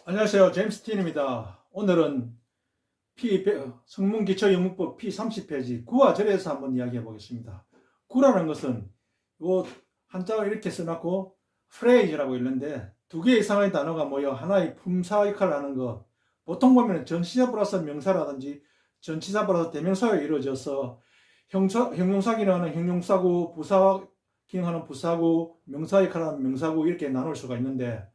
안녕하세요. 제임스 틴입니다. 오늘은 성문기초영문법 P30페이지 구와 절에서 한번 이야기해 보겠습니다. 구라는 것은 요 한자를 이렇게 써놓고 프레이즈라고 있는데 두 개 이상의 단어가 모여 하나의 품사 역할을 하는 것. 보통 보면 전치사 플러스 명사라든지 전치사 플러스 대명사로 이루어져서 형용사 기능하는 형용사구, 부사 기능하는 부사구, 명사 역할을 하는 명사구 이렇게 나눌 수가 있는데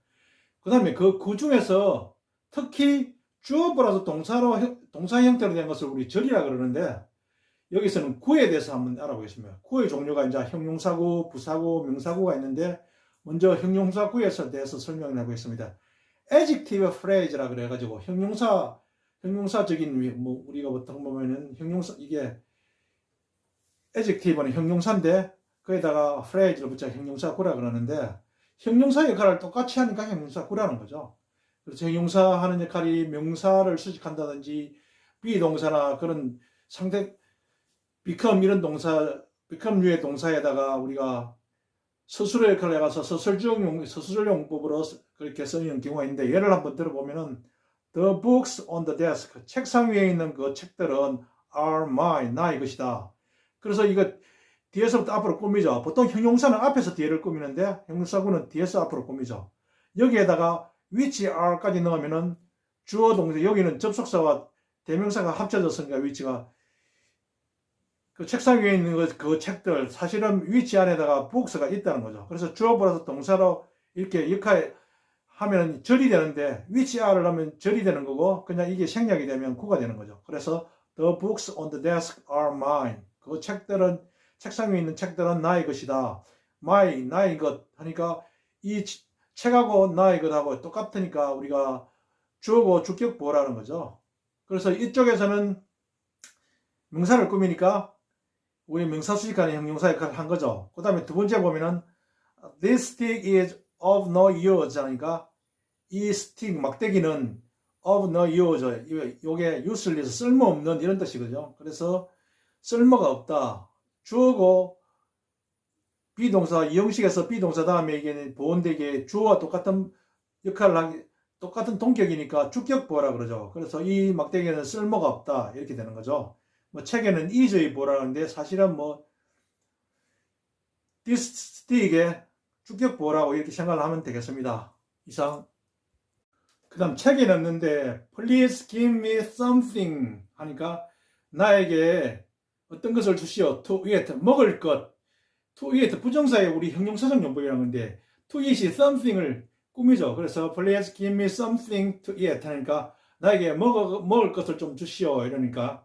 그 다음에 그 구 중에서 특히 주어 플러스 동사 형태로 된 것을 우리 절이라 그러는데 여기서는 구에 대해서 한번 알아보겠습니다. 구의 종류가 이제 형용사구, 부사구, 명사구가 있는데 먼저 형용사구에 대해서 설명을 해보겠습니다. adjective phrase라 그래가지고 형용사적인 뭐 우리가 보통 보면은 형용사 이게 adjective는 형용사인데 거기다가 phrase를 붙여 형용사구라 그러는데 형용사 역할을 똑같이 하니까 형용사구라는 거죠. 그래서 형용사 하는 역할이 명사를 수식한다든지 비동사나 그런 상대 become 이런 동사 become류의 동사에다가 우리가 서술의 역할을 해가서 서술용법으로 그렇게 쓰는 경우가 있는데 예를 한번 들어보면은 The books on the desk 책상 위에 있는 그 책들은 are mine 나의 것이다. 그래서 이거 뒤에서부터 앞으로 꾸미죠. 보통 형용사는 앞에서 뒤를 꾸미는데 형용사구는 뒤에서 앞으로 꾸미죠. 여기에다가 which are까지 넣으면은 주어 동사 여기는 접속사와 대명사가 합쳐졌으니까 which가 그 책상 위에 있는 그 책들 사실은 which 안에다가 books가 있다는 거죠. 그래서 주어 플러스 동사로 이렇게 역할하면 절이 되는데 which are를 하면 절이 되는 거고 그냥 이게 생략이 되면 구가 되는 거죠. 그래서 the books on the desk are mine. 그 책들은 책상 위에 있는 책들은 나의 것이다. my 나의 것 하니까 이 책하고 나의 것하고 똑같으니까 우리가 주어고 주격 보호라는 거죠. 그래서 이쪽에서는 명사를 꾸미니까 우리 명사 수식하는 형용사 역할을 한 거죠. 그 다음에 두 번째 보면은 this stick is of no use 하니까 이 stick 막대기는 of no use 요게 useless 쓸모없는 이런 뜻이거든요. 그래서 쓸모가 없다. 주어고 비동사 이형식에서 비동사 다음에 이게 보온되게 주어와 똑같은 역할을 하기 똑같은 동격이니까 주격보호라 그러죠. 그래서 이 막대기는 쓸모가 없다 이렇게 되는 거죠. 뭐 책에는 이저의 보호라는데 사실은 뭐 this stick의 주격보호라고 이렇게 생각을 하면 되겠습니다. 이상. 그 다음 책에 넣는데 please give me something 하니까 나에게 어떤 것을 주시오. to eat 먹을 것. to eat 부정사의 우리 형용사적 용법이라는 건데 to eat이 something을 꾸미죠. 그래서 please give me something to eat 하니까 나에게 먹을 것을 좀 주시오 이러니까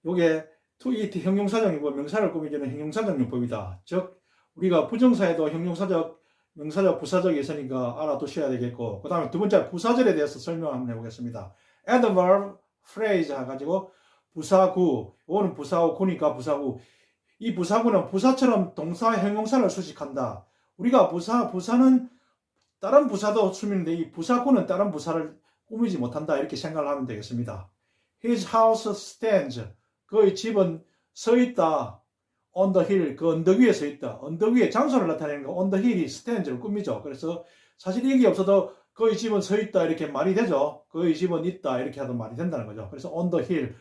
요게 to eat 형용사적 용법 명사를 꾸미는 형용사적 용법이다. 즉 우리가 부정사에도 형용사적 명사적 부사적이 있으니까 알아두셔야 되겠고 그 다음에 두 번째 부사절에 대해서 설명 한번 해보겠습니다. adverb phrase 해가지고 부사구 이거는 부사구 구니까 부사구 이 부사구는 부사처럼 동사 형용사를 수식한다. 우리가 부사는 다른 부사도 수미는데 이 부사구는 다른 부사를 꾸미지 못한다 이렇게 생각을 하면 되겠습니다. His house stands 그의 집은 서 있다. on the hill 그 언덕 위에 서 있다. 언덕 위에 장소를 나타내는 거 on the hill이 stands를 꾸미죠. 그래서 사실 이게 없어도 그의 집은 서 있다 이렇게 말이 되죠. 그의 집은 있다 이렇게 하도 말이 된다는 거죠. 그래서 on the hill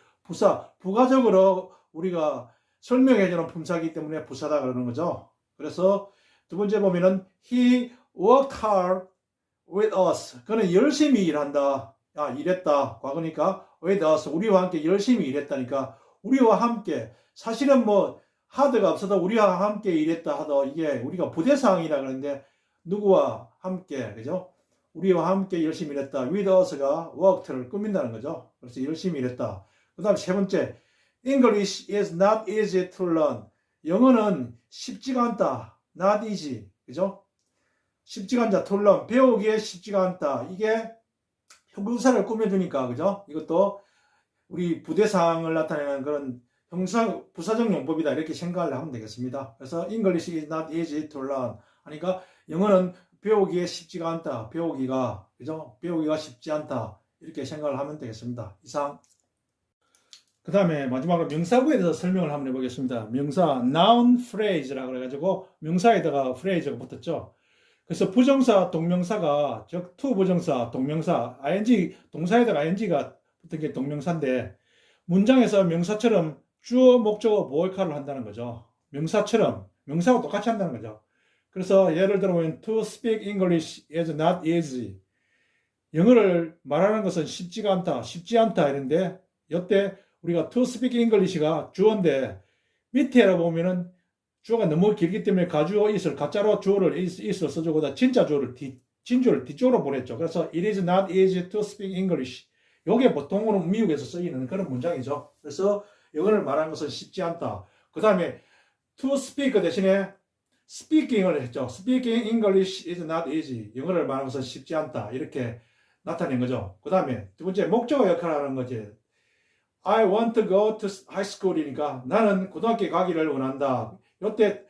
부가적으로 우리가 설명해주는 품사이기 때문에 부사다 그러는 거죠. 그래서 두 번째 보면은 he worked hard with us. 그는 열심히 일한다. 일했다. 과거니까 with us. 우리와 함께 열심히 일했다니까 우리와 함께 사실은 뭐 hard가 없어도 우리와 함께 일했다 하도 이게 우리가 부대사항이라 그러는데 누구와 함께 그죠? 우리와 함께 열심히 일했다. with us가 worked를 꾸민다는 거죠. 그래서 열심히 일했다. 그 다음 세 번째 English is not easy to learn. 영어는 쉽지가 않다. not easy. 그죠? 쉽지가 않다. to learn. 배우기에 쉽지가 않다. 이게 형용사를 꾸며주니까, 그죠? 이것도 우리 부대사항을 나타내는 그런 부사적 용법이다. 이렇게 생각을 하면 되겠습니다. 그래서 English is not easy to learn. 하니까 영어는 배우기에 쉽지가 않다. 배우기가, 그죠? 배우기가 쉽지 않다. 이렇게 생각을 하면 되겠습니다. 이상. 그 다음에 마지막으로 명사구에 대해서 설명을 한번 해보겠습니다. 명사 noun phrase라고 해가지고 명사에다가 phrase가 붙었죠. 그래서 부정사, 동명사가 즉 to 부정사, 동명사, ing 동사에다가 ing가 붙은 게 동명사인데 문장에서 명사처럼 주어, 목적어, 보어역할을 한다는 거죠. 명사처럼 명사하고 똑같이 한다는 거죠. 그래서 예를 들면 to speak English is not easy. 영어를 말하는 것은 쉽지가 않다, 쉽지 않다 이런데 이때 우리가 to speak English가 주어인데 밑에 보면은 주어가 너무 길기 때문에 가주어 is를 가짜로 주어를 is로 써주고다 진짜 주어를 진주를 뒤쪽으로 보냈죠. 그래서 it is not easy to speak English. 요게 보통으로 미국에서 쓰이는 그런 문장이죠. 그래서 영어를 말하는 것은 쉽지 않다. 그 다음에 to speak 대신에 speaking을 했죠. speaking English is not easy. 영어를 말하는 것은 쉽지 않다. 이렇게 나타낸 거죠. 그 다음에 두 번째 목적어 역할을 하는 거지. I want to go to high school이니까 나는 고등학교 가기를 원한다. 이때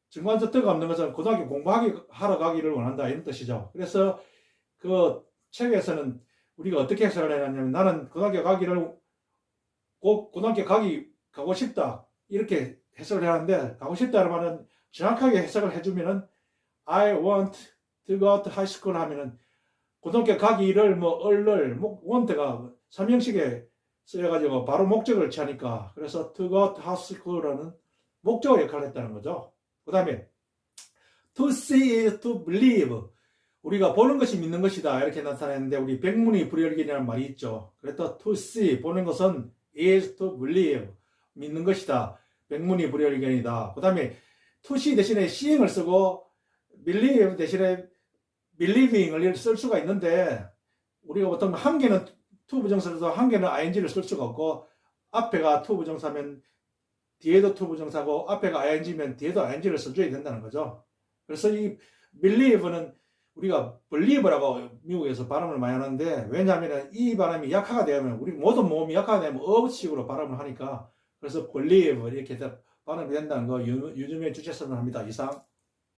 정관사태가 없는 것은 고등학교 공부하러 가기를 원한다. 이런 뜻이죠. 그래서 그 책에서는 우리가 어떻게 해석을 해놨냐면 나는 고등학교 가기를 꼭 고등학교 가고 싶다. 이렇게 해석을 해놨는데 가고 싶다는 말은 정확하게 해석을 해주면은 I want to go to high school 하면은 고등학교 가기를 want가 삼형식에 쓰여가지고 바로 목적을 취하니까 그래서 to go to high school라는 목적어 역할을 했다는 거죠. 그 다음에 to see is to believe. 우리가 보는 것이 믿는 것이다 이렇게 나타내는데 우리 백문이 불여일견이라는 말이 있죠. 그래서 to see 보는 것은 is to believe 믿는 것이다. 백문이 불여일견이다. 그 다음에 to see 대신에 seeing을 쓰고 believe 대신에 believing을 쓸 수가 있는데 우리가 보통 한 개는 to 부정사라도 한 개는 ing를 쓸 수가 없고 앞에가 to 부정사면 뒤에도 to 부정사고 앞에가 ing면 뒤에도 ing를 써줘야 된다는 거죠. 그래서 이 believe는 우리가 believe라고 미국에서 발음을 많이 하는데 왜냐하면 이 발음이 약화가 되면 우리 모든 모음이 약화가 되면 어식으로 발음을 하니까 그래서 believe 이렇게 발음이 된다는 거 요즘에 주체설명합니다. 이상